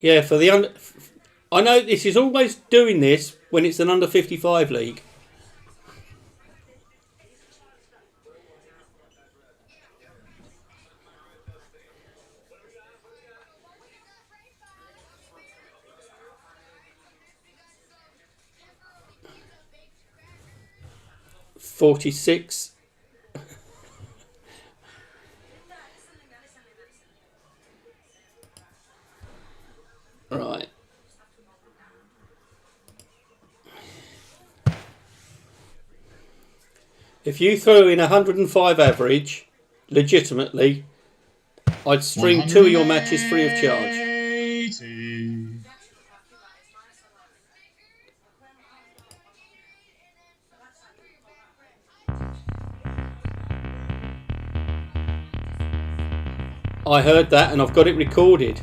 Yeah, for the under. I know this is always doing this when it's an under 55 league. $46. Right. If you threw in 105 average, legitimately, I'd stream 2 of your matches free of charge. I heard that and I've got it recorded.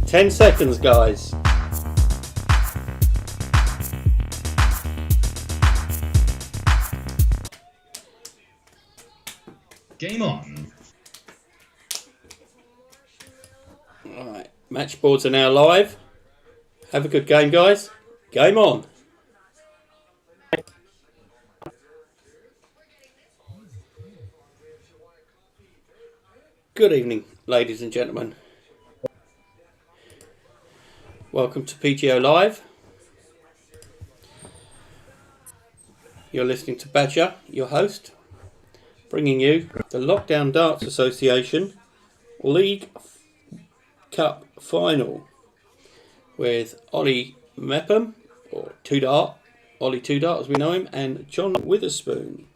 Ten seconds, guys. Game on. Alright, match boards are now live. Have a good game, guys. Game on. Good evening, ladies and gentlemen. Welcome to PGO Live. You're listening to Badger, your host, bringing you the Lockdown Darts Association League Cup Final with Ollie Meopham, or Two Dart, Ollie Two Dart as we know him, and John Witherspoon.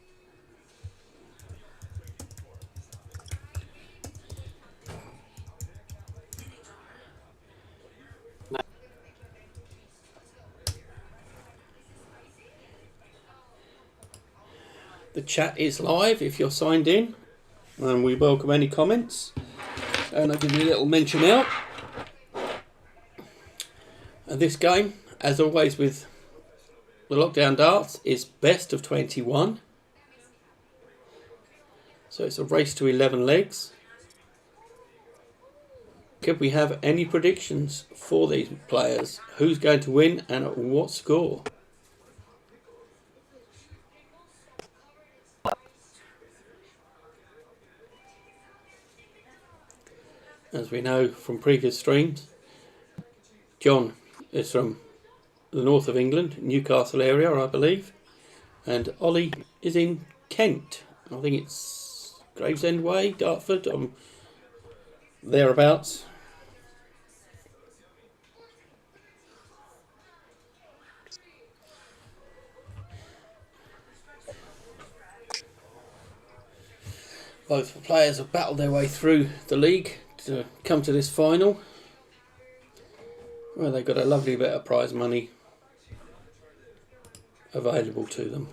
The chat is live if you're signed in, and we welcome any comments. And I'll give you a little mention out. And this game, as always with the Lockdown Darts, is best of 21. So it's a race to 11 legs. Could we have any predictions for these players? Who's going to win and at what score? As we know from previous streams, John is from the north of England, Newcastle area, I believe, and Ollie is in Kent. I think it's Gravesend Way, Dartford, thereabouts. Both players have battled their way through the league to come to this final, where they've got a lovely bit of prize money available to them.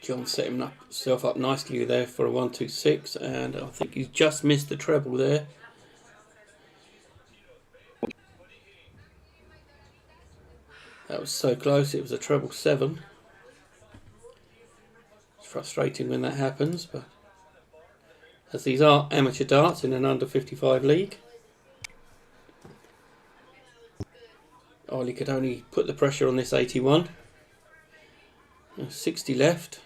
John set himself up nicely there for a 1-2-6, and I think he's just missed the treble there. That was so close, it was a treble 7. It's frustrating when that happens, but as these are amateur darts in an under 55 league, Ollie could only put the pressure on this 81. 60 left,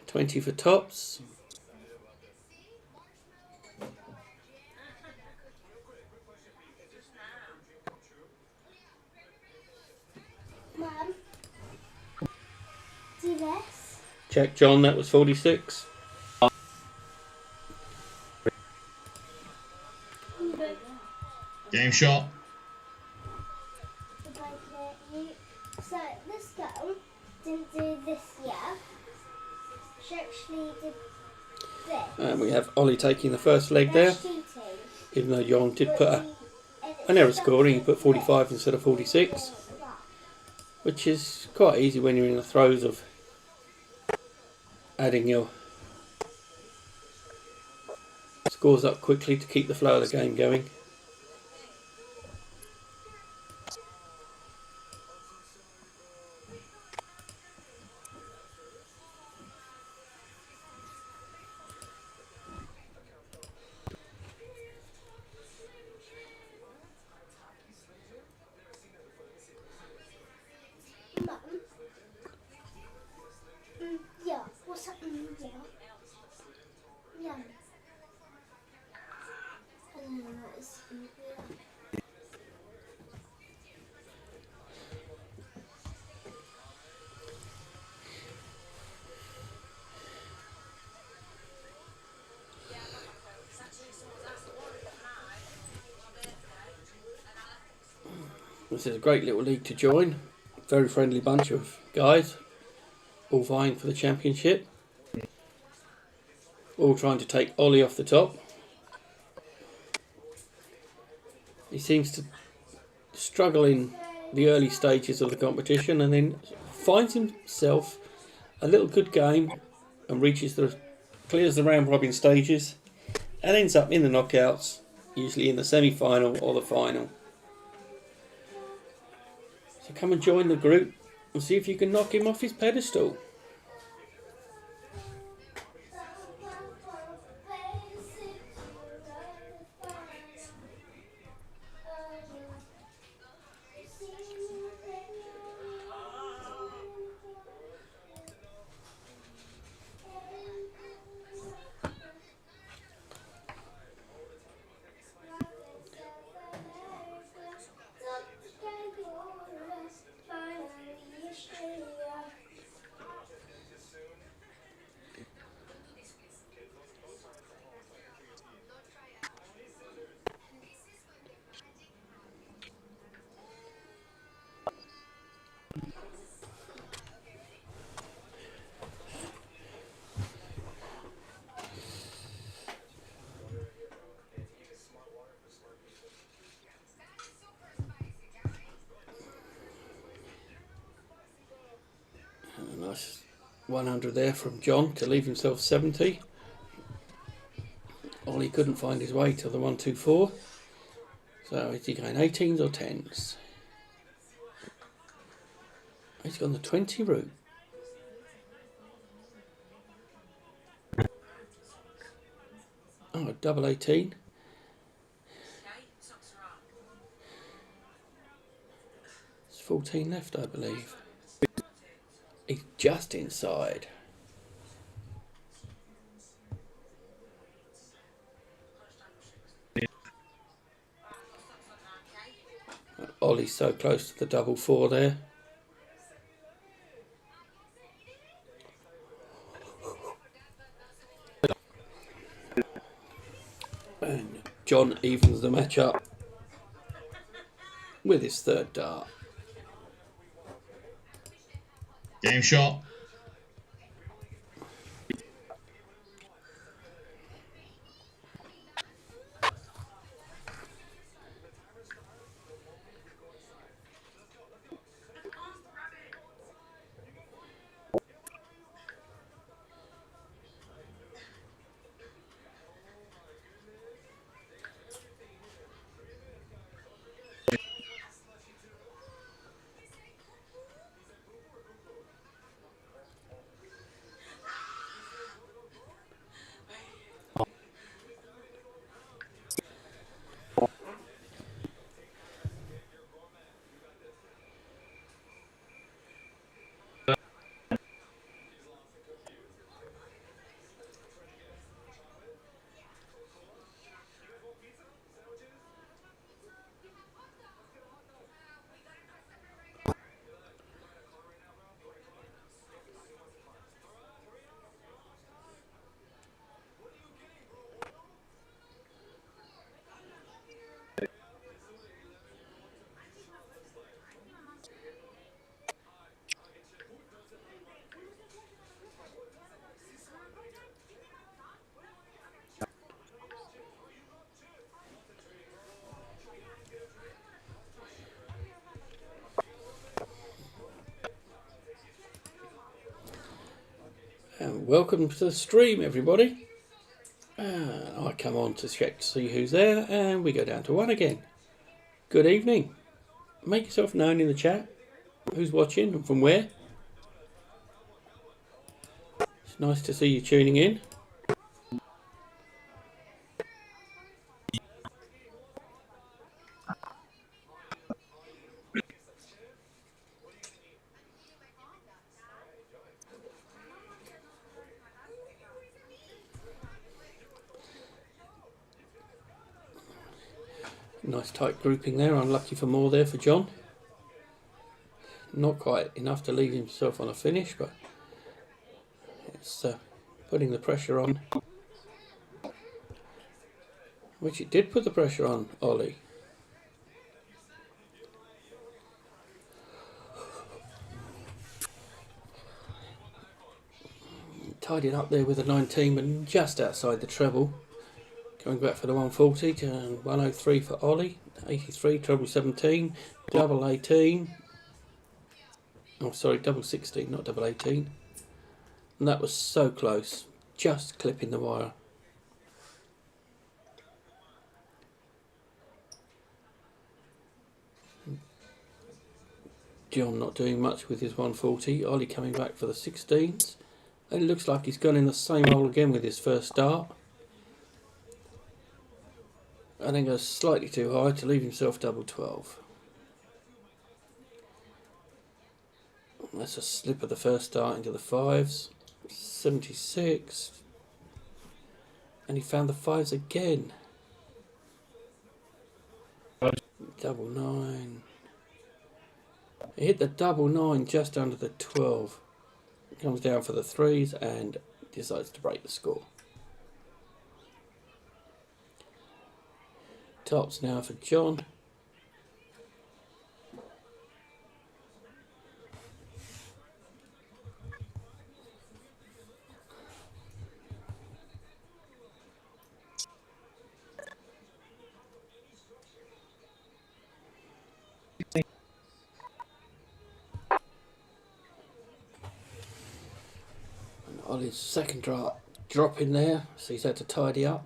20 for tops. Mum, do this. Check, John, that was 46. Game shot. So this girl didn't do this yet. She actually did this. And we have Ollie taking the first leg there, even though John did put an error scoring, he put 45 instead of 46. which is quite easy when you're in the throes of adding your scores up quickly to keep the flow of the game going. Mum. Yeah. What's that? Yeah. Yeah. I don't know what it's. Yeah. This is a great little league to join. Very friendly bunch of guys, all vying for the championship. All trying to take Ollie off the top. He seems to struggle in the early stages of the competition and then finds himself a little good game and clears the round robin stages and ends up in the knockouts, usually in the semi-final or the final. So come and join the group and see if you can knock him off his pedestal. A nice 100 there from John to leave himself 70. Ollie couldn't find his way to the 124. So is he going 18s or 10s? He's gone the 20 route. Oh, double 18. There's 14 left, I believe. He's just inside. Ollie's so close to the double 4 there. And John evens the match up with his third dart. Game shot. Welcome to the stream, everybody. I come on to check to see who's there, and we go down to 1 again. Good evening. Make yourself known in the chat. Who's watching and from where? It's nice to see you tuning in. Nice tight grouping there. Unlucky for more there for John. Not quite enough to leave himself on a finish, but it's putting the pressure on. Which it did put the pressure on Ollie. Tied it up there with a 19, but just outside the treble. Going back for the 140 to 103 for Ollie. 83, treble 17, double 18. Oh, sorry, double 16, not double 18. And that was so close. Just clipping the wire. John not doing much with his 140. Ollie coming back for the 16s. And it looks like he's gone in the same hole again with his first start. And then goes slightly too high to leave himself double 12. That's a slip of the first start into the 5s. 76. And he found the 5s again. Double 9. He hit the double 9 just under the 12. Comes down for the 3s and decides to break the score. Tops now for John. And Ollie's second drop in there, so he's had to tidy up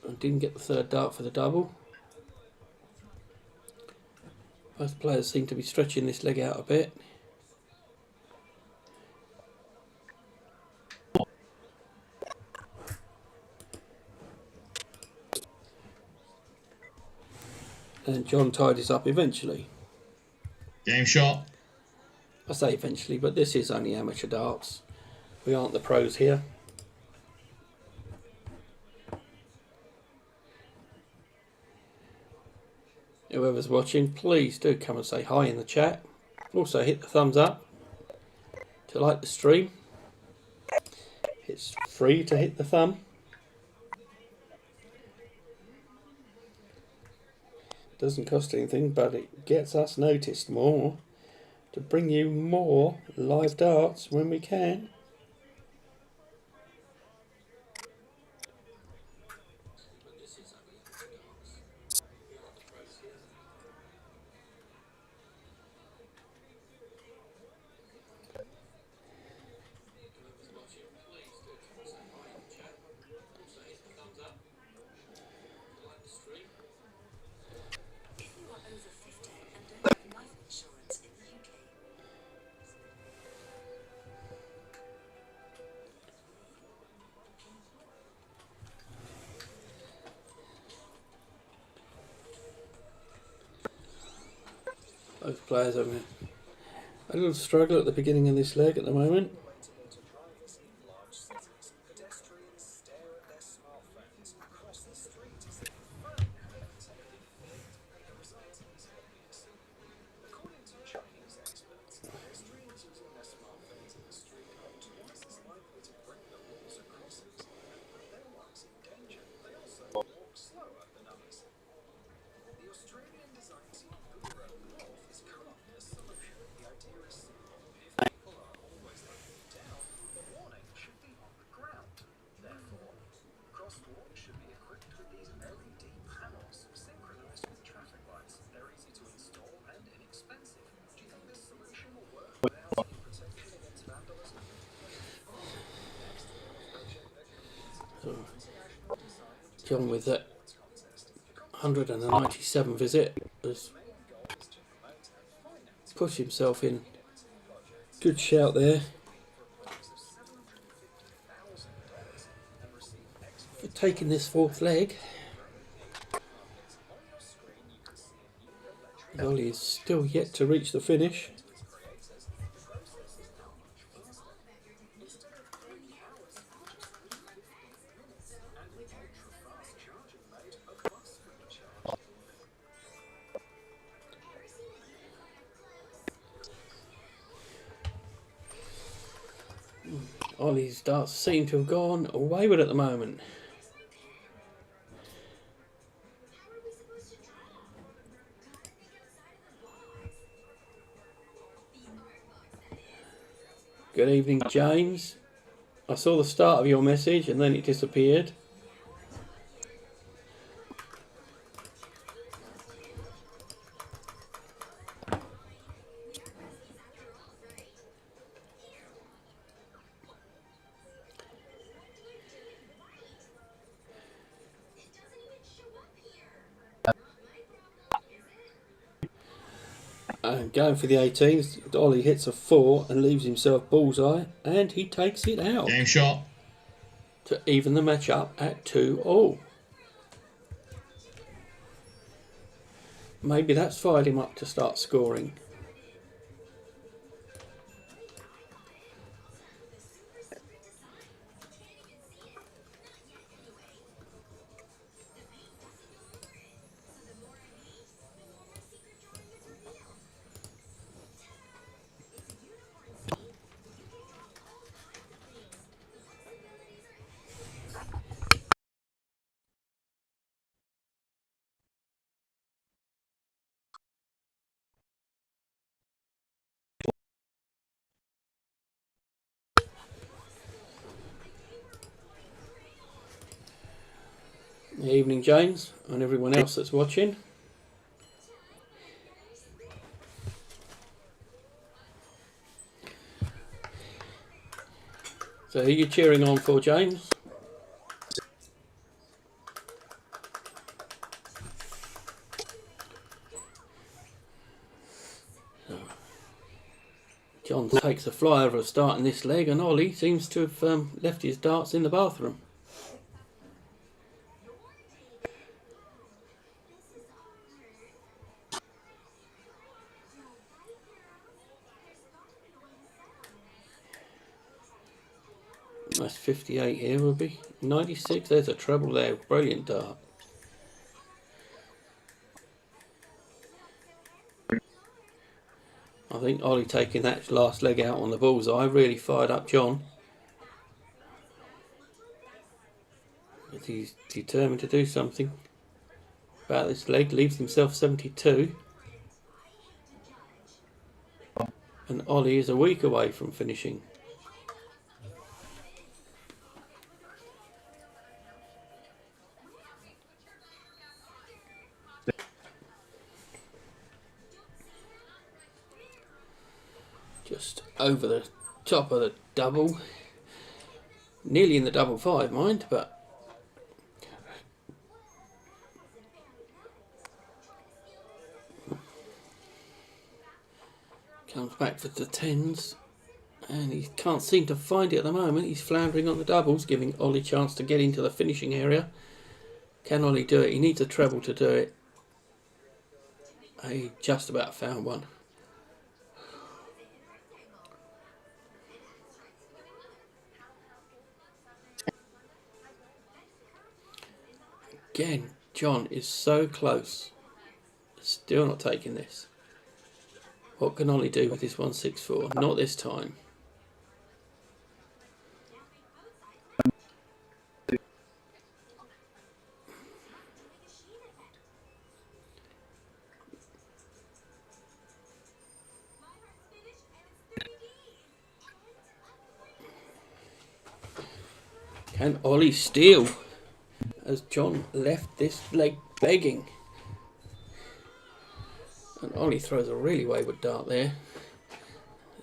and didn't get the third dart for the double. Both players seem to be stretching this leg out a bit. And John tidies up eventually. Game shot. I say eventually, but this is only amateur darts. We aren't the pros here. Whoever's watching, please do come and say hi in the chat. Also hit the thumbs up to like the stream. It's free to hit the thumb. Doesn't cost anything, but it gets us noticed more to bring you more live darts when we can. Both players having a little struggle at the beginning of this leg at the moment. John with that 197 visit has pushed himself in. Good shout there. For taking this fourth leg. Ollie is still yet to reach the finish. Ollie's darts seem to have gone wayward at the moment. Good evening, James. I saw the start of your message and then it disappeared. And going for the 18s, Ollie hits a 4 and leaves himself bullseye, and he takes it out Game shot. to even the match up at 2-all. Maybe that's fired him up to start scoring. Evening, James, and everyone else that's watching. So who are you cheering on for, James? John takes a flyover of starting this leg, and Ollie seems to have left his darts in the bathroom. That's 58 here, will be 96. There's a treble there. Brilliant dart. I think Ollie taking that last leg out on the bullseye really fired up John. But he's determined to do something about this leg. Leaves himself 72. And Ollie is a week away from finishing. Just over the top of the double. Nearly in the double five, mind, but comes back for the tens, and he can't seem to find it at the moment. He's floundering on the doubles, giving Ollie a chance to get into the finishing area. Can Ollie do it? He needs a treble to do it. He just about found one. Again, John is so close. Still not taking this. What can Ollie do with his 164? Not this time. Can Ollie steal? As John left this leg begging. And Ollie throws a really wayward dart there.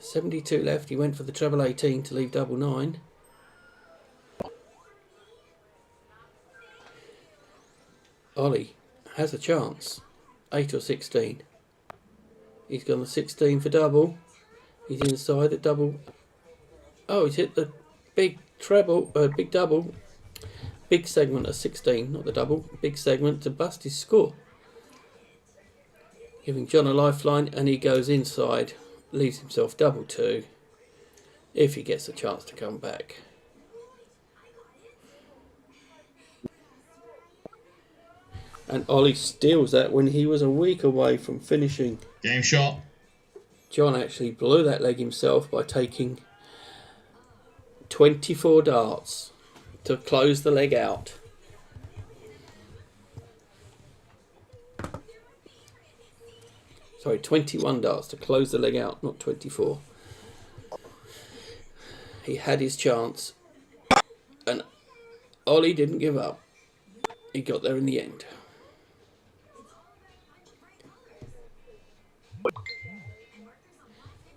72 left. He went for the treble 18 to leave double 9. Ollie has a chance. 8 or 16. He's gone the 16 for double. He's inside the double. Oh, he's hit the big treble, big double. Big segment of 16, not the double. Big segment to bust his score. Giving John a lifeline, and he goes inside. Leaves himself double 2. If he gets a chance to come back. And Ollie steals that when he was a week away from finishing. Game shot. John actually blew that leg himself by taking 24 darts to close the leg out. Sorry, 21 darts to close the leg out, not 24. He had his chance, and Ollie didn't give up. He got there in the end.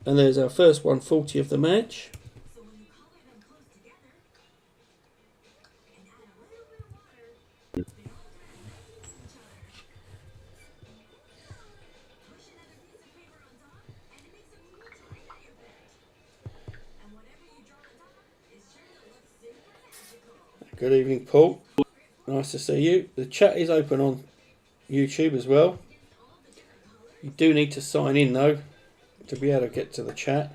And there's our first 140 of the match. Good evening, Paul. Nice to see you. The chat is open on YouTube as well. You do need to sign in though to be able to get to the chat.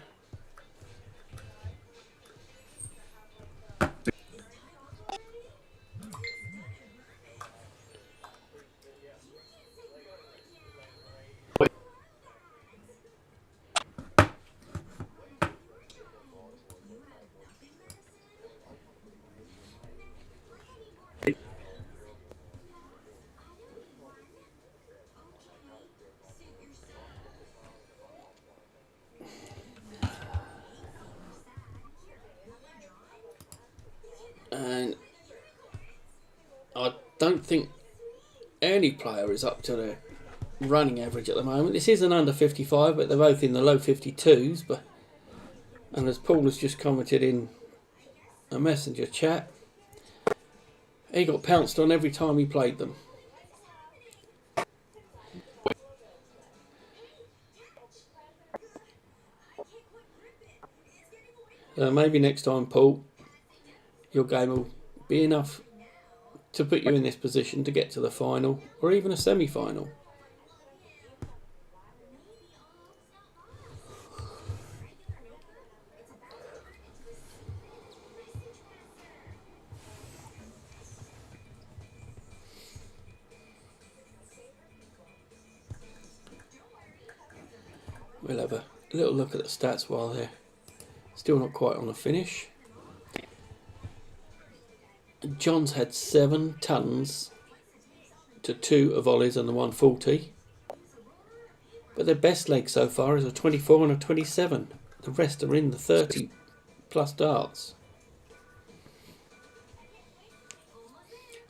And I don't think any player is up to their running average at the moment. This is an under 55, but they're both in the low 52s. But and as Paul has just commented in a messenger chat, he got pounced on every time he played them. Maybe next time, Paul, your game will be enough to put you in this position to get to the final or even a semi-final. We'll have a little look at the stats while they're still not quite on the finish. John's had 7 tons to 2 of Ollie's and the 140. But their best leg so far is a 24 and a 27. The rest are in the 30 plus darts.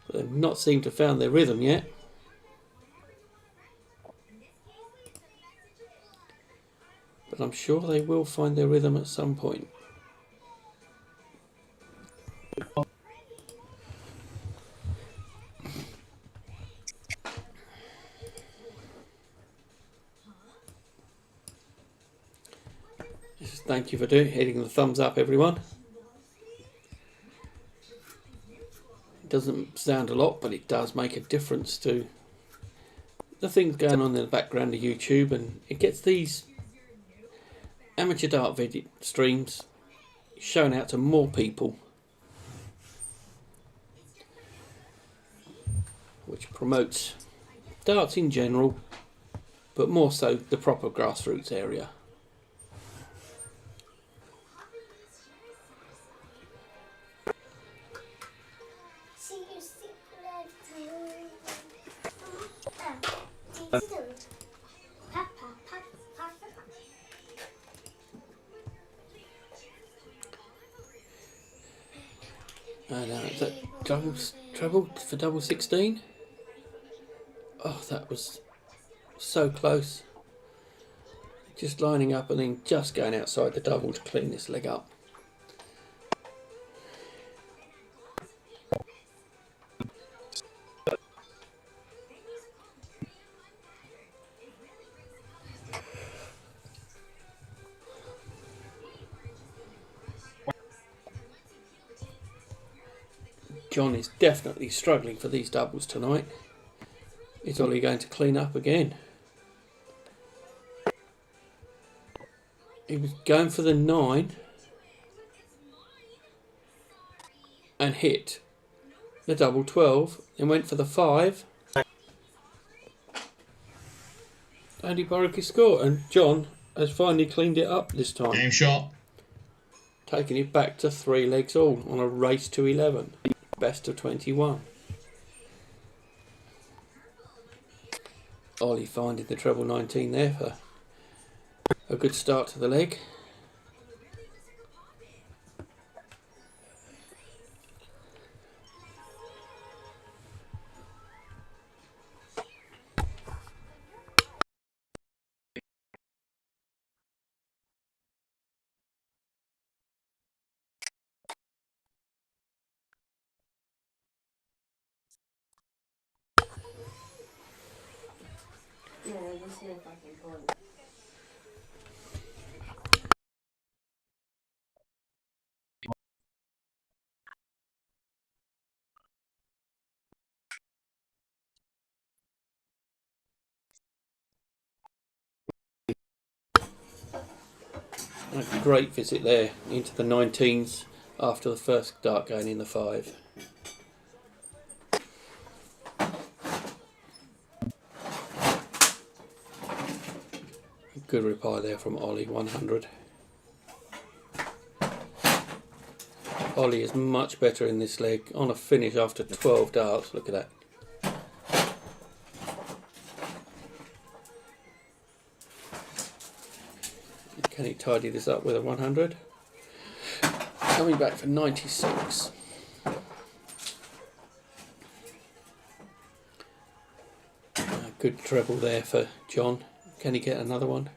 But they've not seemed to have found their rhythm yet. But I'm sure they will find their rhythm at some point. Thank you for hitting the thumbs up, everyone. It doesn't sound a lot, but it does make a difference to the things going on in the background of YouTube, and it gets these amateur dart video streams shown out to more people, which promotes darts in general, but more so the proper grassroots area. And is that treble for double 16? Oh, that was so close. Just lining up and then just going outside the double to clean this leg up. John is definitely struggling for these doubles tonight. Is Ollie going to clean up again? He was going for the 9 and hit the double 12, then went for the 5 and he broke his score, and John has finally cleaned it up this time, Game shot. taking it back to 3 legs all on a race to 11, best of 21. Ollie finding the treble 19 there for a good start to the leg. Yeah, we'll see if I can call it. A great visit there into the 19s after the first dart going in the 5. Good reply there from Ollie, 100. Ollie is much better in this leg on a finish after 12 darts. Look at that. Can he tidy this up with a 100? Coming back for 96. Good treble there for John. Can he get another one?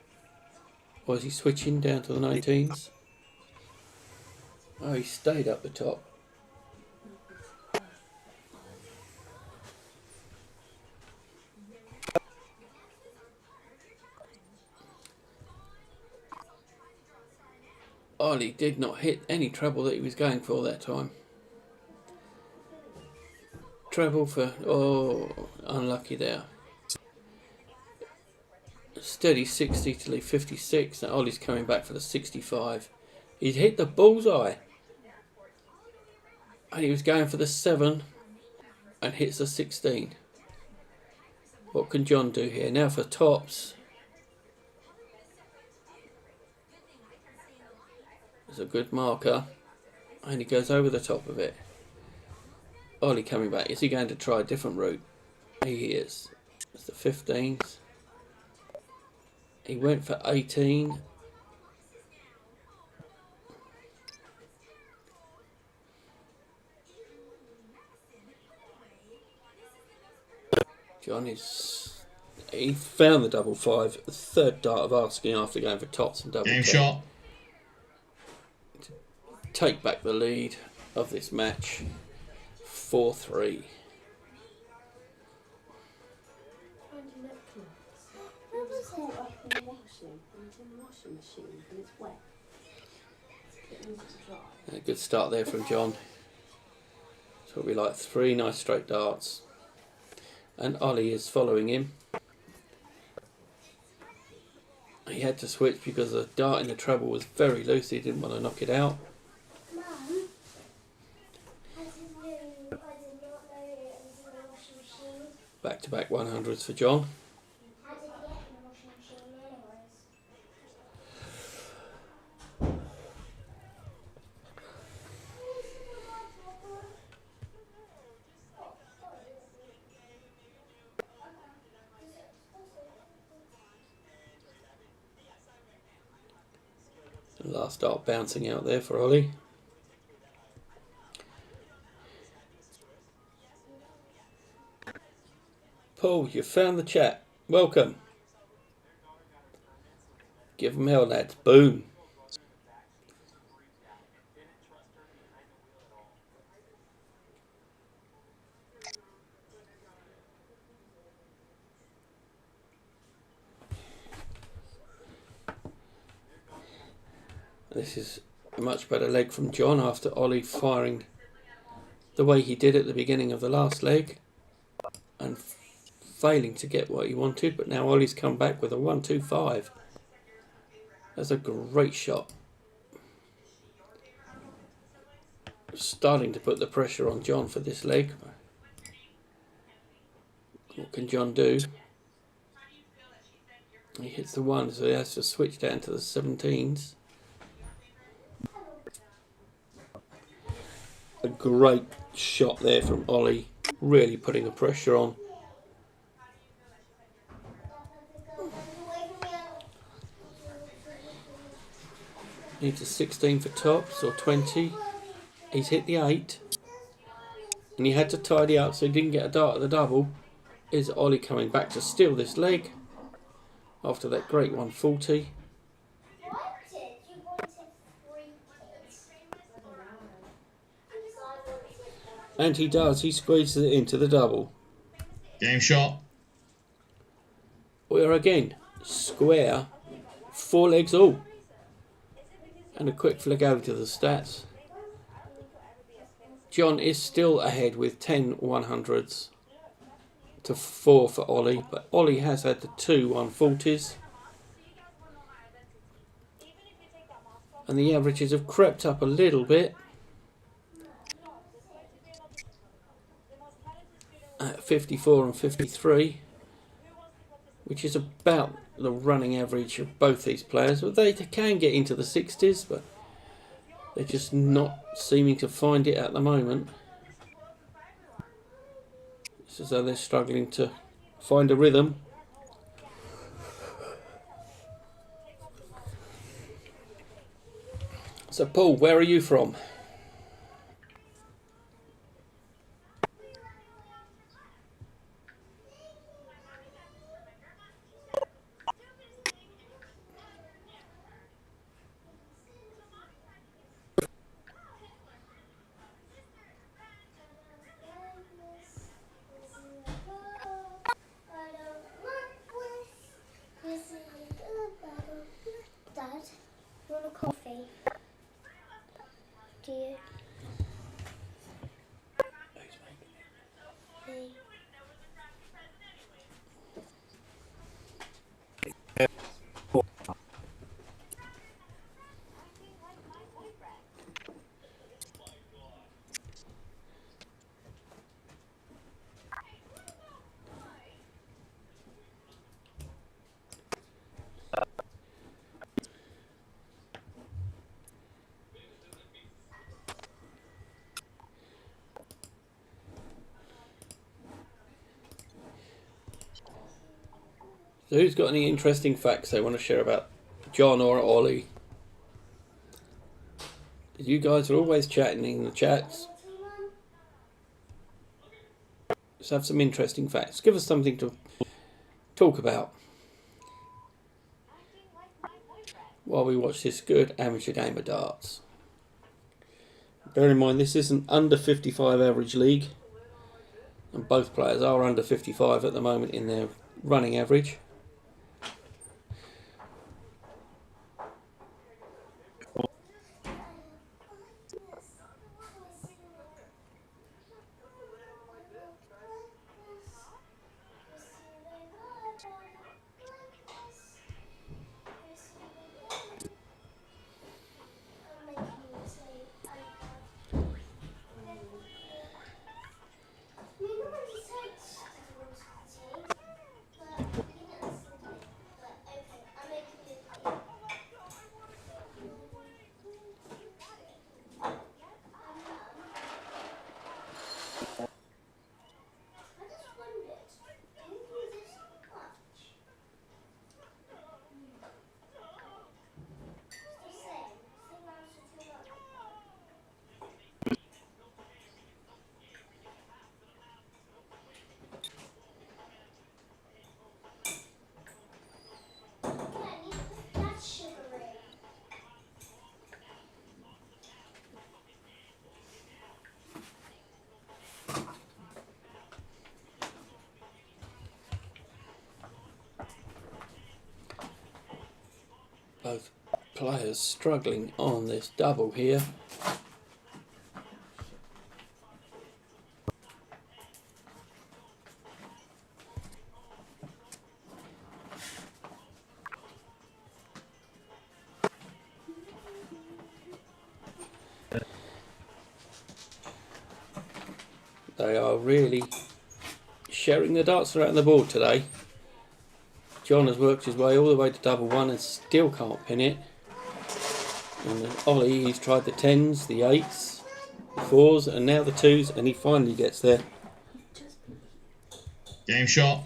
Or is he switching down to the 19s? Oh, he stayed up the top. Ollie did not hit any treble that he was going for that time. Treble for, oh, unlucky there. Steady 60 till he 56. Now Ollie's coming back for the 65. He'd hit the bullseye. And he was going for the 7 and hits the 16. What can John do here? Now for tops. There's a good marker. And he goes over the top of it. Ollie coming back. Is he going to try a different route? He is. It's the 15s. He went for 18. John is... He found the double 5. The third dart of asking after going for tops and double Game 10. shot. To take back the lead of this match. 4-3. It was caught up in the washing, and it's in the washing machine, and it's wet. It needs to dry. A good start there from John. So it'll be like 3 nice straight darts. And Ollie is following him. He had to switch because the dart in the treble was very loose. He didn't want to knock it out. Mum, I did not know it was in the washing machine. Back-to-back 100s for John. How did it get in the washing machine anyways? The last dart bouncing out there for Ollie. Paul, you found the chat. Welcome. Give them hell, lads. Boom. This is a much better leg from John after Ollie firing the way he did at the beginning of the last leg and failing to get what he wanted, but now Ollie's come back with a 1-2-5. That's a great shot. Starting to put the pressure on John for this leg. What can John do? He hits the 1, so he has to switch down to the 17s. A great shot there from Ollie, really putting the pressure on. Needs a 16 for tops or 20. He's hit the 8. And he had to tidy up so he didn't get a dart at the double. Is Ollie coming back to steal this leg after that great 140? And he does. He squeezes it into the double. Game shot. We are again square, 4 legs all. And a quick flick over to the stats. John is still ahead with 10 100s to 4 for Ollie, but Ollie has had the 2 140s. And the averages have crept up a little bit. At 54 and 53, which is about the running average of both these players. But they can get into the 60s, but they're just not seeming to find it at the moment. It's as though they're struggling to find a rhythm. So Paul, where are you from? Dad, you want a coffee? Do you? Me. So who's got any interesting facts they want to share about John or Ollie? You guys are always chatting in the chats. Let's have some interesting facts. Give us something to talk about while we watch this good amateur game of darts. Bear in mind this is an under 55 average league, and both players are under 55 at the moment in their running average. Both players struggling on this double here. They are really sharing the darts around the board today. John has worked his way all the way to double one and still can't pin it. And then Ollie, he's tried the 10s, the 8s, the 4s, and now the 2s, and he finally gets there. Game shot.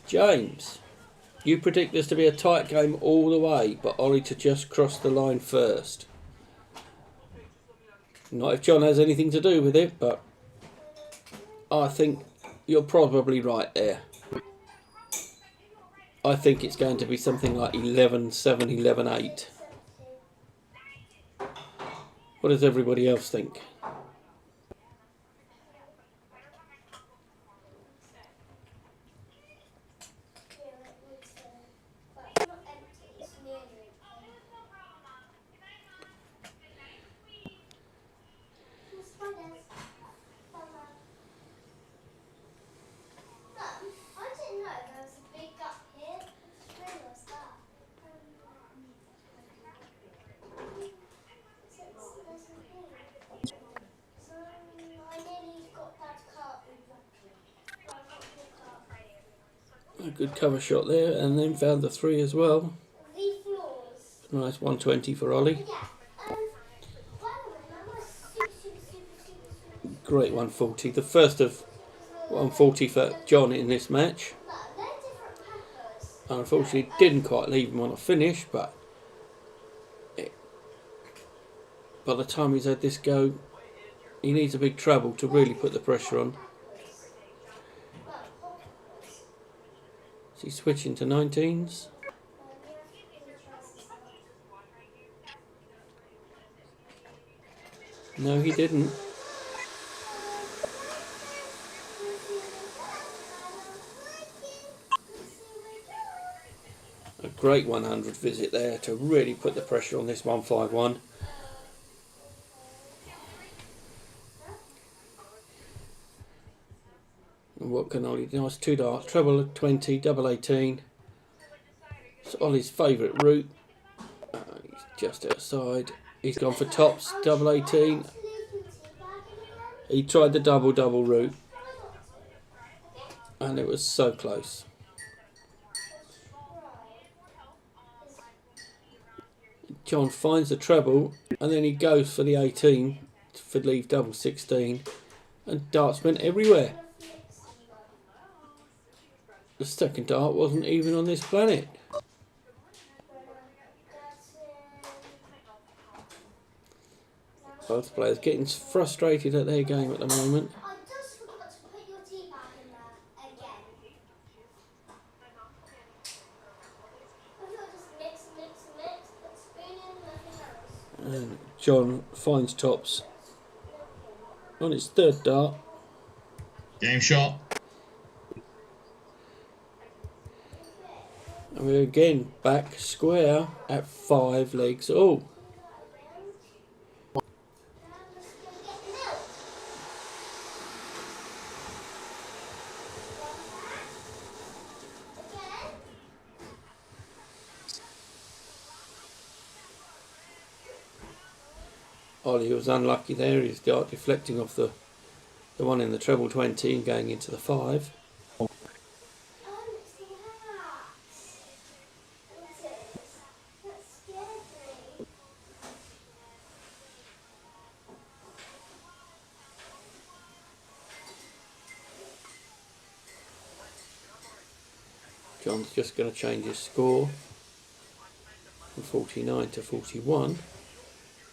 James, you predict this to be a tight game all the way, but Ollie to just cross the line first. Not if John has anything to do with it, but I think you're probably right there. I think it's going to be something like 11-7, 11-8. What does everybody else think? A good cover shot there, and then found the 3 as well. Nice 120 for Ollie. Great 140. The first of 140 for John in this match. Unfortunately, didn't quite leave him on a finish, but by the time he's had this go, he needs a big treble to really put the pressure on. Is he switching to 19s? No, he didn't. A great 100 visit there to really put the pressure on this 151. And what can Ollie do? Nice 2 dart, treble 20, double 18. It's Ollie's favourite route. He's just outside. He's gone for tops, double 18. He tried the double route, and it was so close. John finds the treble, and then he goes for the 18 for leave double 16, and darts went everywhere. The second dart wasn't even on this planet. Both players getting frustrated at their game at the moment. I just forgot to put your tea bag in there again. I thought just mix, put spoon in, nothing else. And John finds tops on his third dart. Game shot. And we're again back square at 5 legs all. Ollie was unlucky there, his dart deflecting off the one in the treble 20 and going into the 5. John's just going to change his score from 49 to 41.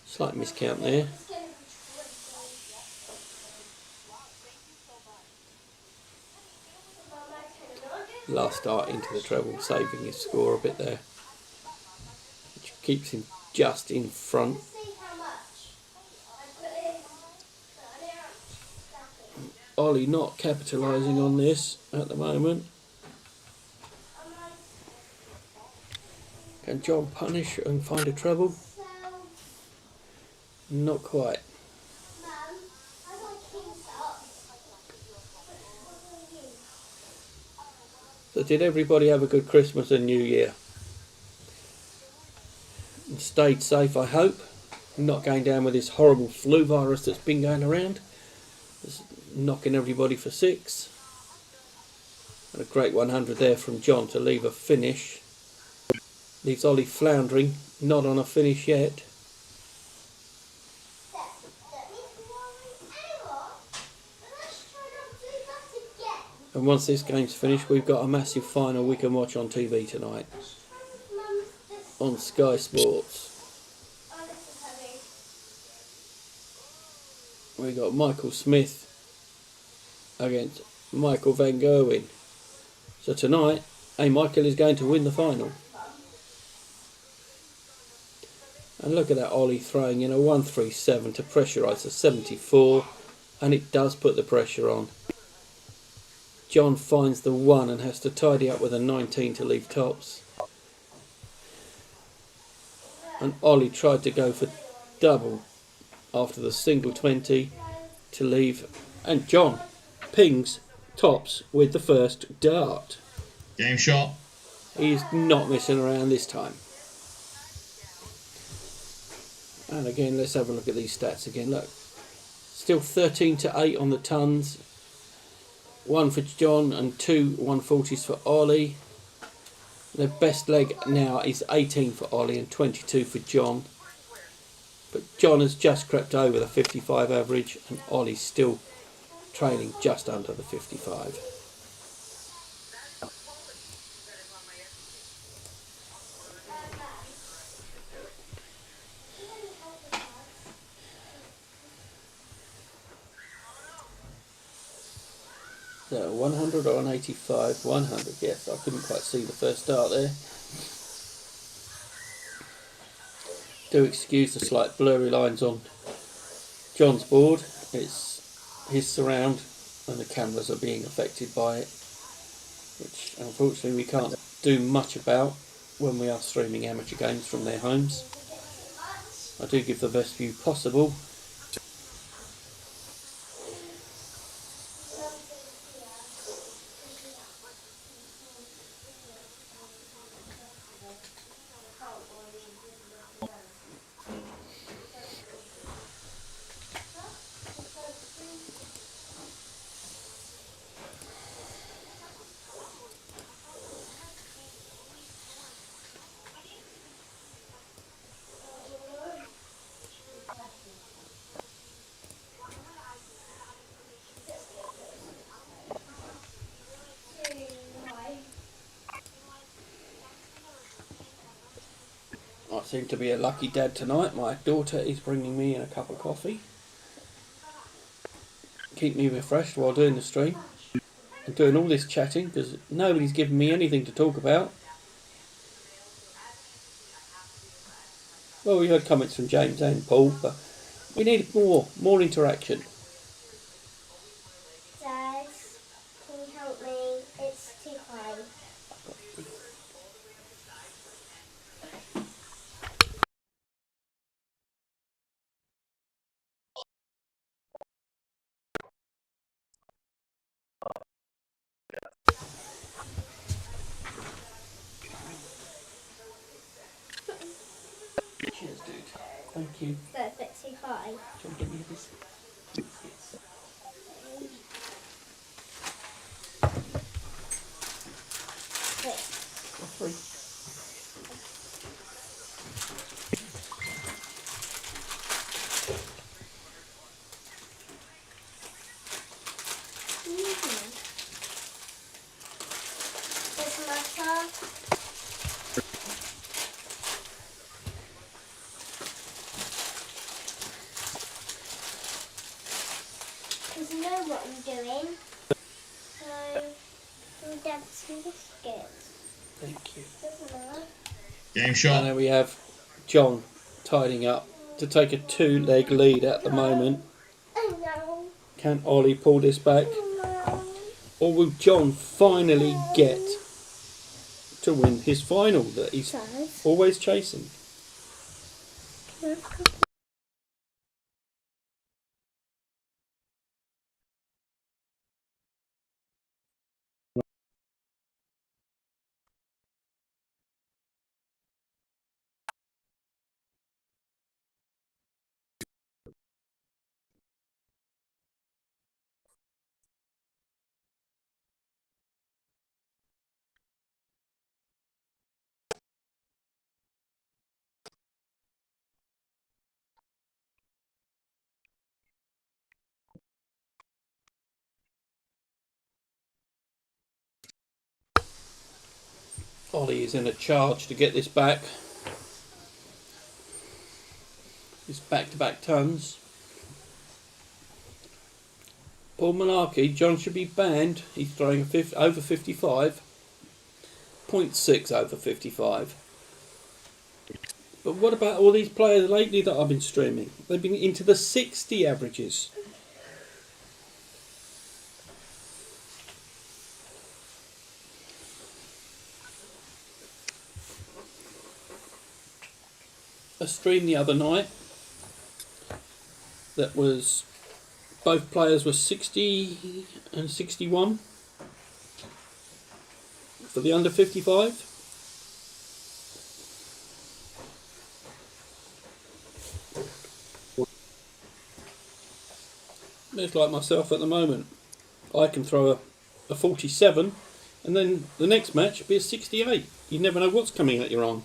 Slight miscount there. Last dart into the treble, saving his score a bit there, which keeps him just in front. Ollie not capitalising on this at the moment. Can John punish and find a treble? Not quite. So did everybody have a good Christmas and New Year? And stayed safe, I hope. not going down with this horrible flu virus that's been going around. It's knocking everybody for 6. And a great 100 there from John to leave a finish. Leaves Ollie floundering, not on a finish yet. And once this game's finished, we've got a massive final we can watch on TV tonight on Sky Sports. We've got Michael Smith against Michael Van Gerwen. So tonight, Michael is going to win the final. And look at that Ollie throwing in a 137 to pressurise a 74, and it does put the pressure on. John finds the 1 and has to tidy up with a 19 to leave tops. And Ollie tried to go for double after the single 20 to leave, and John pings tops with the first dart. Game shot. He's not messing around this time. And again, let's have a look at these stats again. Look, still 13 to 8 on the tons. 1 for John and 2 140s for Ollie. The best leg now is 18 for Ollie and 22 for John. But John has just crept over the 55 average, and Ollie's still trailing just under the 55. So 100 or an 85? 100, yes. I couldn't quite see the first start there. Do excuse the slight blurry lines on John's board. It's his surround and the cameras are being affected by it, which unfortunately we can't do much about when we are streaming amateur games from their homes. I do give the best view possible. I seem to be a lucky dad tonight. My daughter is bringing me in a cup of coffee. Keep me refreshed while doing the stream. And doing all this chatting because nobody's given me anything to talk about. Well, we heard comments from James and Paul, but we need more interaction. Dad, can you help me? It's too high. Cheers, dude. Thank you. Is that a bit too high? Do you want to give me this? Yes. Wait. For free. Doesn't matter. Because you know what I'm doing. So, I'm dancing biscuits. Thank you. Doesn't matter. Game And shot. then we have John tidying up to take a 2-leg lead at the moment. Oh no. Can Ollie pull this back? No. Or will John finally get to win his final that he's Dad, always chasing? can I have a cup Ollie is in a charge to get this back. It's back-to-back tons. Paul Malarkey, John should be banned. He's throwing over 55. 0.6 over 55. But what about all these players lately that I've been streaming? They've been into the 60 averages. A stream the other night that was both players were 60 and 61 for the under 55. It's like myself at the moment. I can throw a 47 and then the next match will be a 68. You never know what's coming at you on.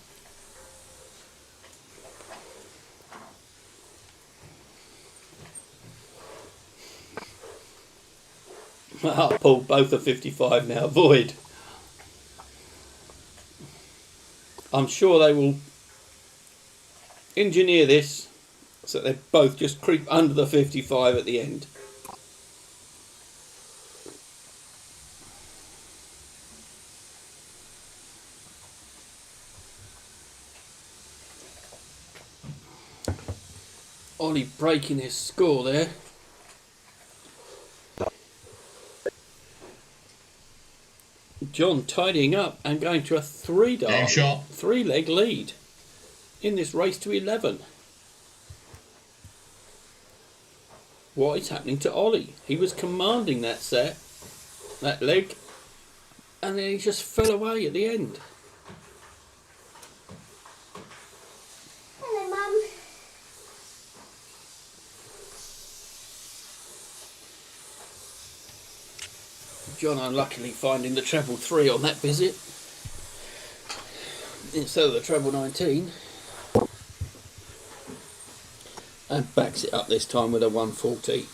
Ah, Paul, both are 55 now. Void. I'm sure they will engineer this so they both just creep under the 55 at the end. Ollie breaking his score there. John tidying up and going to a Game shot. three-leg lead in this race to 11. What is happening to Ollie? He was commanding that set, that leg, and then he just fell away at the end. Hello, Mum. John unluckily finding the treble 3 on that visit instead of the treble 19, and backs it up this time with a 140.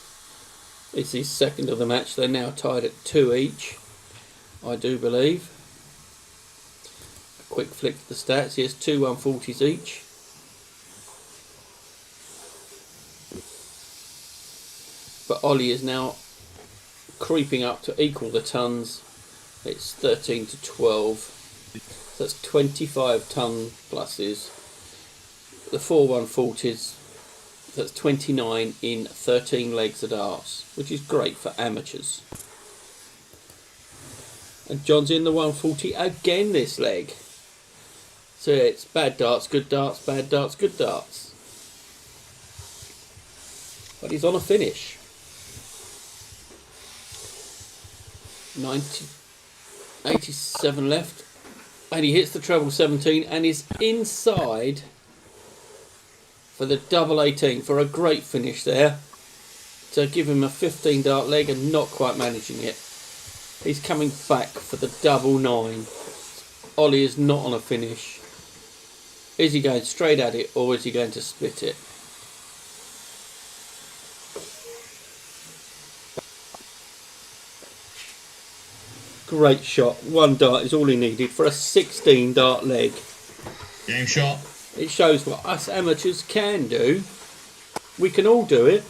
It's his second of the match. They're now tied at 2 each, I do believe. A quick flick to the stats. Here's 2 140s each. But Ollie is now creeping up to equal the tons. It's 13 to 12. So that's 25 ton pluses. The 4 140s, that's 29 in 13 legs of darts, which is great for amateurs. And John's in the 140 again this leg. So it's bad darts, good darts, bad darts, good darts. But he's on a finish. 87 left, and he hits the treble 17 and is inside for the double 18 for a great finish there to give him a 15 dart leg and not quite managing it. He's coming back for the double 9. Ollie is not on a finish. Is he going straight at it or is he going to split it? Great shot. 1 dart is all he needed for a 16 dart leg. Game shot. It shows what us amateurs can do. We can all do it.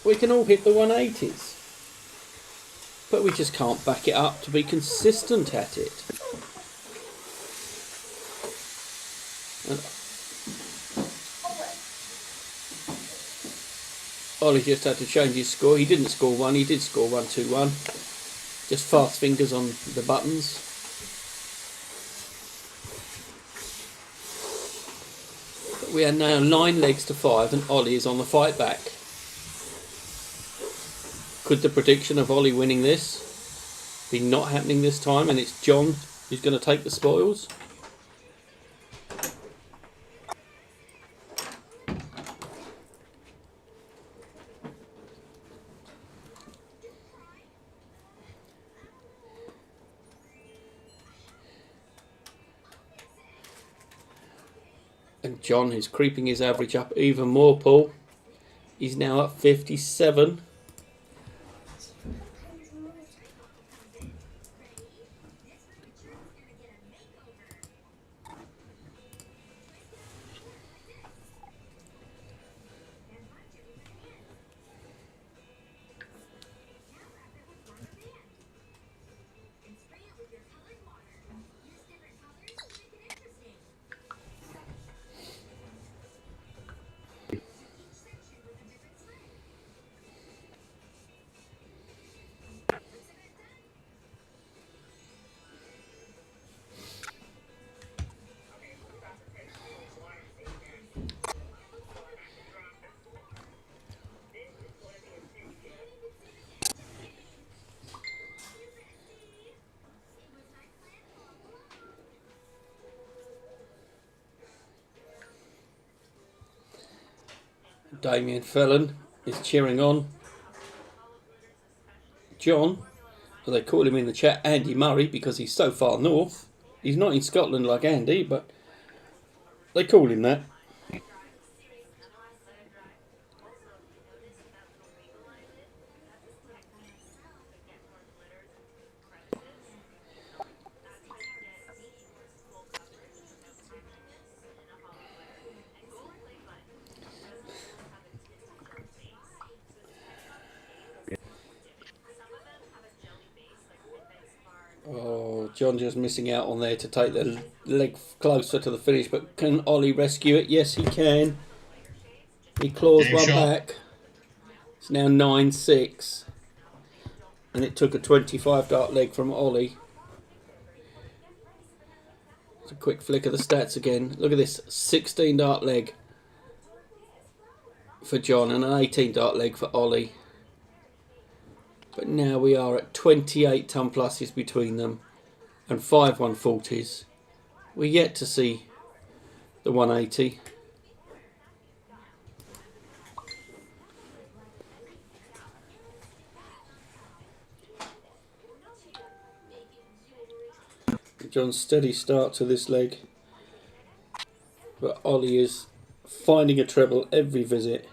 We can all hit the 180s. But we just can't back it up to be consistent at it. And Ollie just had to change his score. He didn't score 1, he did score 121. Just fast fingers on the buttons. But we are now 9 legs to 5 and Ollie is on the fight back. Could the prediction of Ollie winning this be not happening this time and it's John who's going to take the spoils? And John is creeping his average up even more, Paul. He's now at 57. Damien Felon is cheering on. John, as they call him in the chat, Andy Murray, because he's so far north. He's not in Scotland like Andy, but they call him that. Oh, John just missing out on there to take the leg closer to the finish, but can Ollie rescue it? Yes, he can. He claws Game one shot. back. It's now 9-6. And it took a 25 dart leg from Ollie. It's a quick flick of the stats again. Look at this, 16 dart leg for John and an 18 dart leg for Ollie. But now we are at 28 ton pluses between them and 5 140s. We're yet to see the 180. John's steady start to this leg. But Ollie is finding a treble every visit.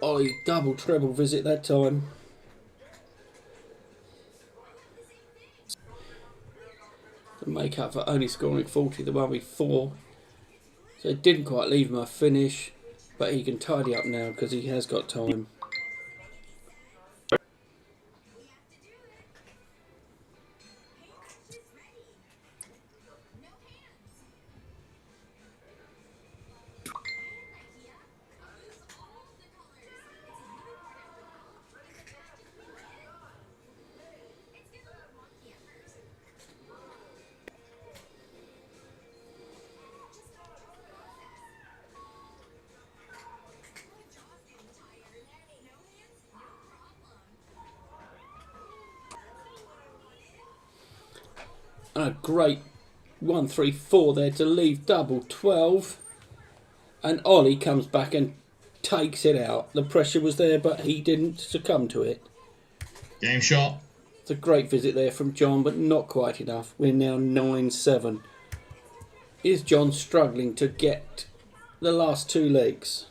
Ollie double treble visit that time. To make up for only scoring 40 the one before. So it didn't quite leave him a finish, but he can tidy up now because he has got time. A great 1-3-4 there to leave double 12. And Ollie comes back and takes it out. The pressure was there, but he didn't succumb to it. Game shot. It's a great visit there from John, but not quite enough. We're now 9-7. Is John struggling to get the last two legs?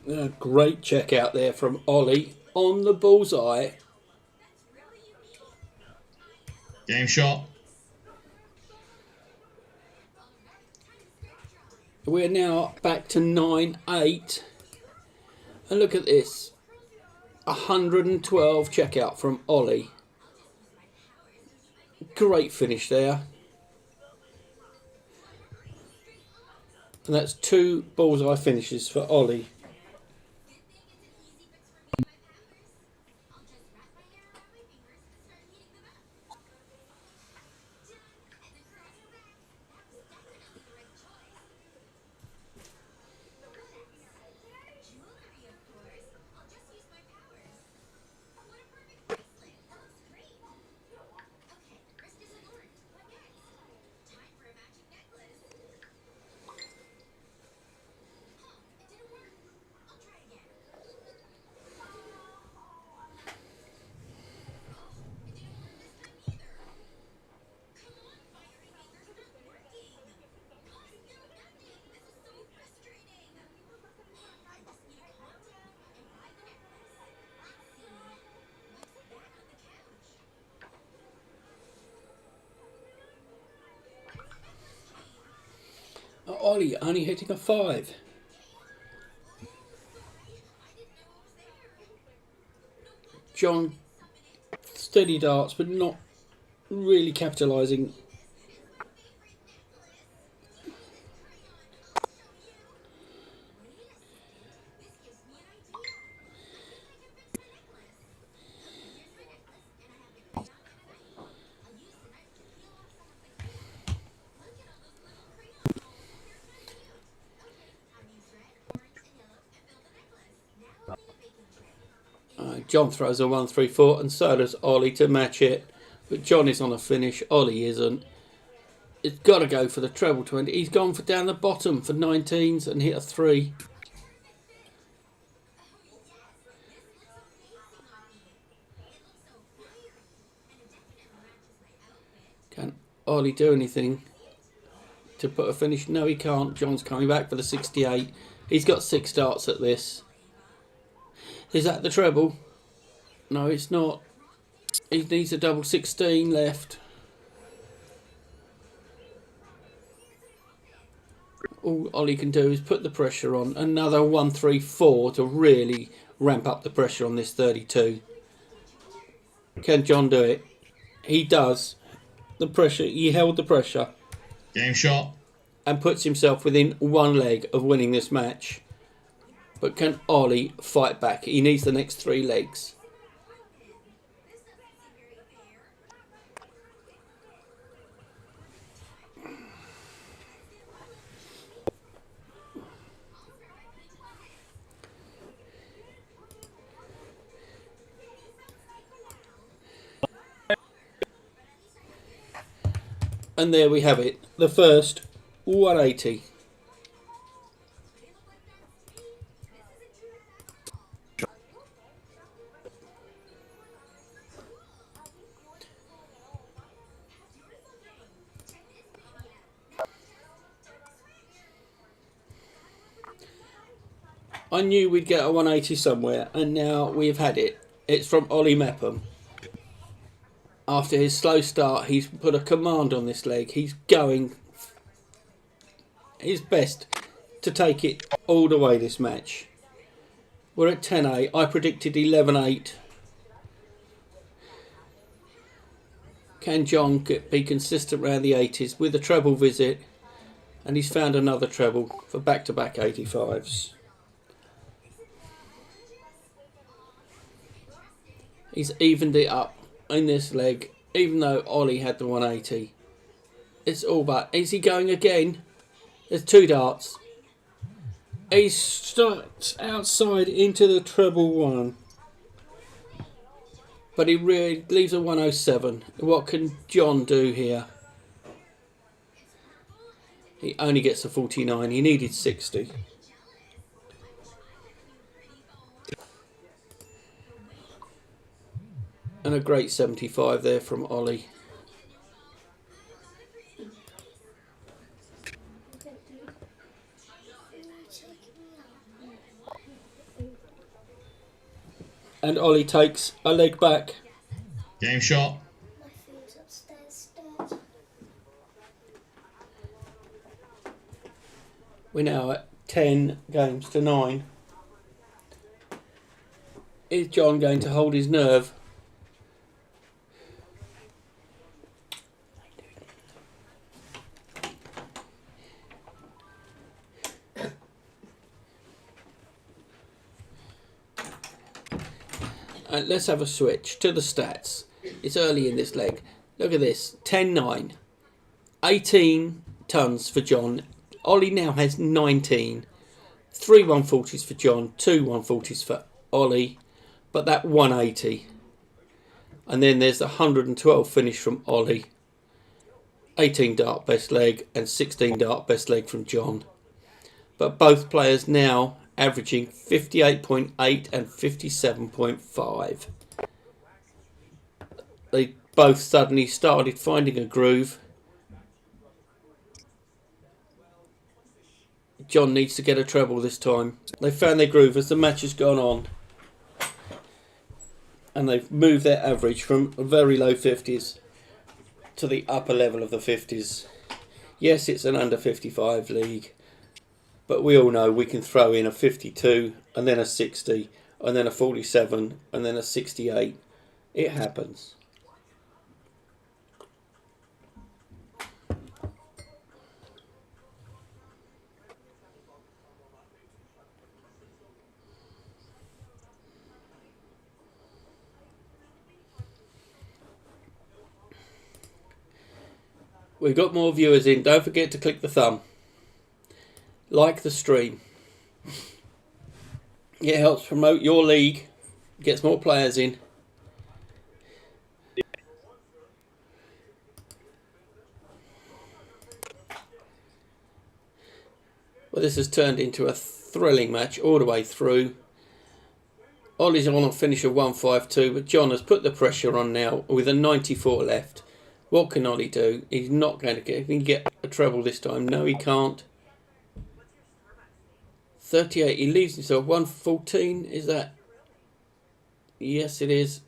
A great check out there from Ollie on the bullseye. Game shot. We're now back to 9-8. And look at this. 112 check out from Ollie. Great finish there. And that's 2 bullseye finishes for Ollie. Ollie only hitting a 5. John steady darts but not really capitalising. John throws a 1-3-4 and so does Ollie to match it. But John is on a finish, Ollie isn't. It's got to go for the treble 20. He's gone for down the bottom for 19s and hit a 3. Can Ollie do anything to put a finish? No, he can't. John's coming back for the 68. He's got 6 darts at this. Is that the treble? No, it's not. He needs a double 16 left. All Ollie can do is put the pressure on. Another 1-3-4 to really ramp up the pressure on this 32. Can John do it? He does. The pressure. He held the pressure. Game shot. And puts himself within 1 leg of winning this match. But can Ollie fight back? He needs the next 3 legs. And there we have it. The first 180. I knew we'd get a 180 somewhere, and now we've had it. It's from Ollie Meopham. After his slow start, he's put a command on this leg. He's going his best to take it all the way this match. We're at 10-8. I predicted 11-8. Can John be consistent around the 80s with a treble visit? And he's found another treble for back-to-back 85s. He's evened it up in this leg, even though Ollie had the 180. It's all about, is he going again? There's 2 darts. He starts outside into the treble 1. But he really leaves a 107. What can John do here? He only gets a 49. He needed 60. And a great 75 there from Ollie. And Ollie takes a leg back. Game shot. My food's upstairs dead. We're now at 10 games to 9. Is John going to hold his nerve? And let's have a switch to the stats. It's early in this leg. Look at this. 10-9. 18 tons for John. Ollie now has 19. 3 140s for John. 2 140s for Ollie. But that 180. And then there's the 112 finish from Ollie. 18 dart best leg and 16 dart best leg from John. But both players now averaging 58.8 and 57.5. They both suddenly started finding a groove. John needs to get a treble this time. They found their groove as the match has gone on. And they've moved their average from very low 50s to the upper level of the 50s. Yes, it's an under 55 league. But we all know we can throw in a 52 and then a 60 and then a 47 and then a 68. It happens. We've got more viewers in. Don't forget to click the thumb. Like the stream. It helps promote your league. Gets more players in. Well, this has turned into a thrilling match all the way through. Ollie's on a finish of 152, but John has put the pressure on now with a 94 left. What can Ollie do? He's not going to get a treble this time. No, he can't. 38, he leaves himself 114, is that? Yes, it is.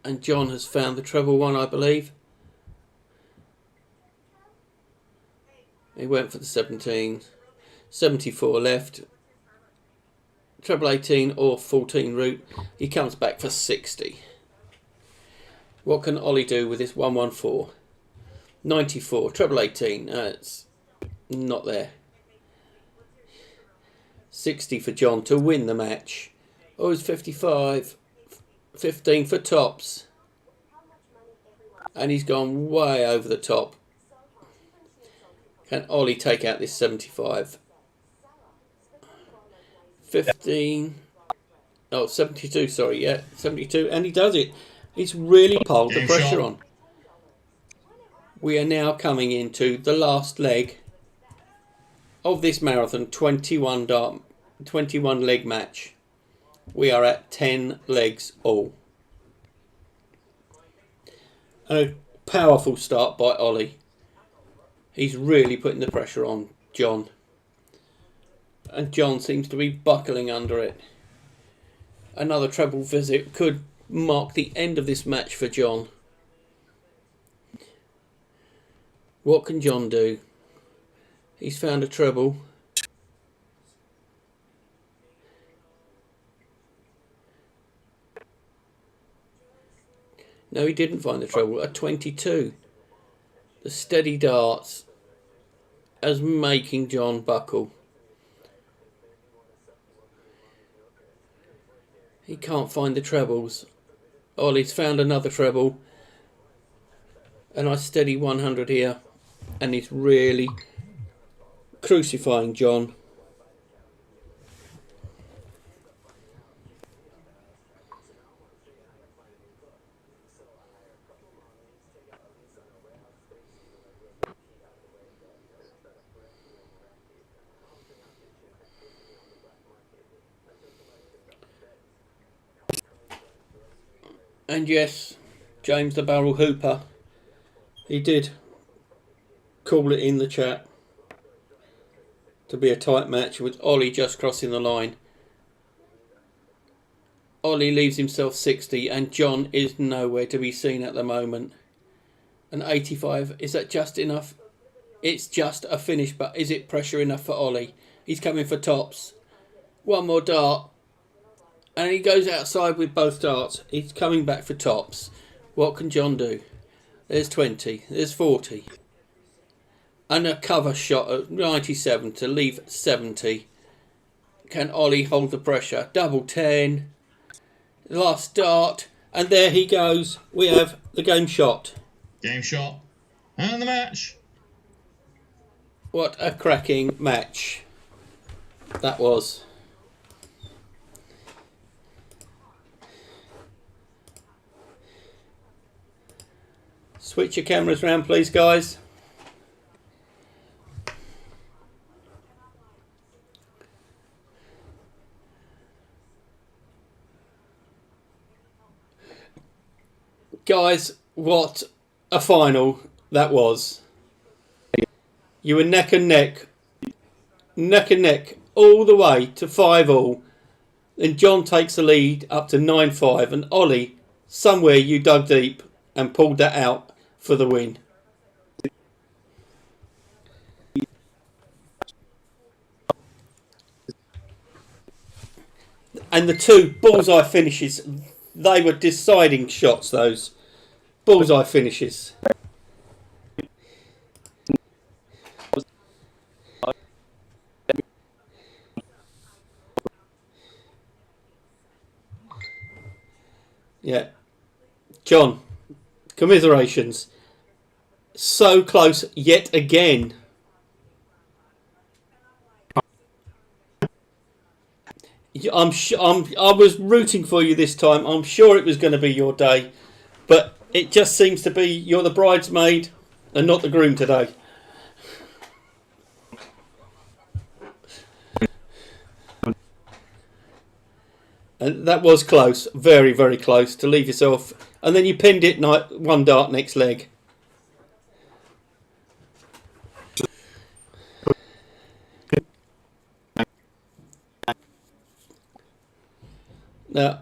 And John has found the treble one, I believe. He went for the 17. 74 left. Treble 18 or 14 route. He comes back for 60. What can Ollie do with this 114? 94, treble 18. It's not there. 60 for John to win the match. Oh, it's 55. 15 for tops. And he's gone way over the top. Can Ollie take out this 75? 15. Oh, 72, sorry, yeah. 72, and he does it. He's really piled the pressure on. We are now coming into the last leg of this marathon 21 leg match. We are at 10 legs all. And a powerful start by Ollie. He's really putting the pressure on John. And John seems to be buckling under it. Another treble visit could mark the end of this match for John. What can John do? He's found a treble. No, he didn't find the treble. A 22. The steady darts as making John buckle. He can't find the trebles. Ollie's found another treble. A nice steady 100 here. And he's really crucifying John. And yes, James the Barrel Hooper, he did call it in the chat to be a tight match with Ollie just crossing the line. Ollie leaves himself 60 and John is nowhere to be seen at the moment. An 85, is that just enough? It's just a finish, but is it pressure enough for Ollie? He's coming for tops. One more dart. And he goes outside with both darts. He's coming back for tops. What can John do? There's 20. There's 40. And a cover shot at 97 to leave 70. Can Ollie hold the pressure? Double 10. Last dart. And there he goes. We have the game shot. Game shot. And the match. What a cracking match that was. Switch your cameras around, please, guys. Guys, what a final that was. You were neck and neck, all the way to 5-all. Then John takes the lead up to 9-5, and Ollie, somewhere you dug deep and pulled that out for the win. And the two bullseye finishes, they were deciding shots, those bullseye finishes. Yeah. John, commiserations. So close yet again. I was rooting for you this time. I'm sure it was going to be your day, but it just seems to be you're the bridesmaid and not the groom today. And that was close, very, very close to leave yourself. And then you pinned it one dart next leg. Now,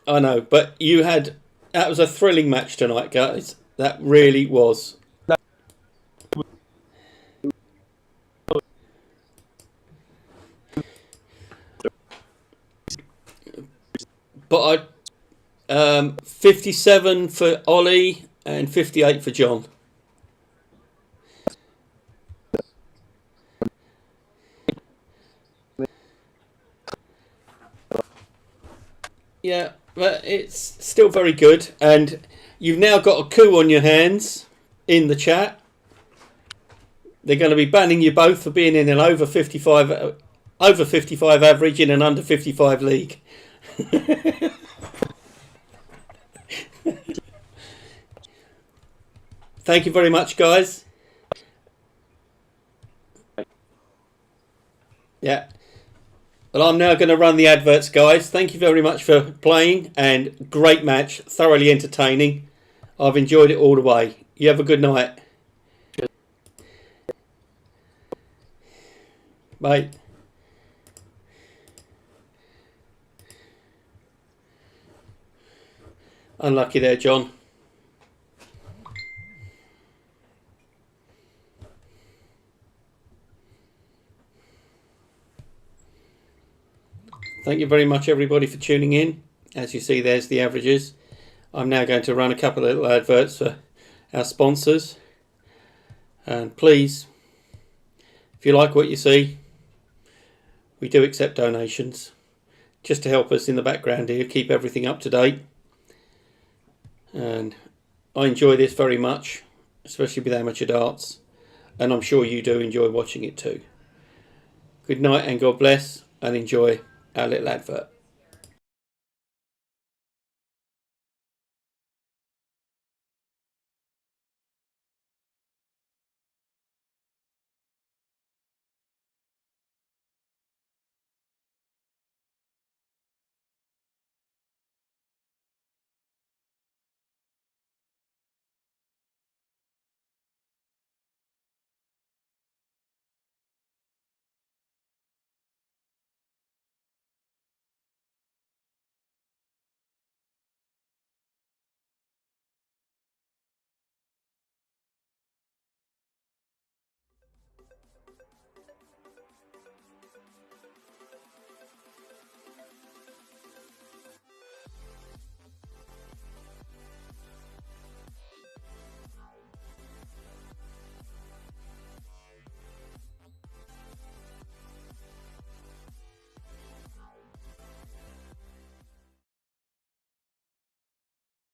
I know, but that was a thrilling match tonight, guys. That really was. But 57 for Ollie and 58 for John. Yeah, but it's still very good. And you've now got a coup on your hands in the chat. They're going to be banning you both for being in an over 55 average in an under 55 league. Thank you very much, guys. Yeah. Well, I'm now going to run the adverts, guys. Thank you very much for playing, and great match, thoroughly entertaining. I've enjoyed it all the way. You have a good night. Bye. Unlucky there, John. Thank you very much, everybody, for tuning in. As you see, there's the averages. I'm now going to run a couple of little adverts for our sponsors. And please, if you like what you see, we do accept donations just to help us in the background here, keep everything up to date. And I enjoy this very much, especially with amateur darts, and I'm sure you do enjoy watching it too. Good night and God bless, and enjoy our little advert.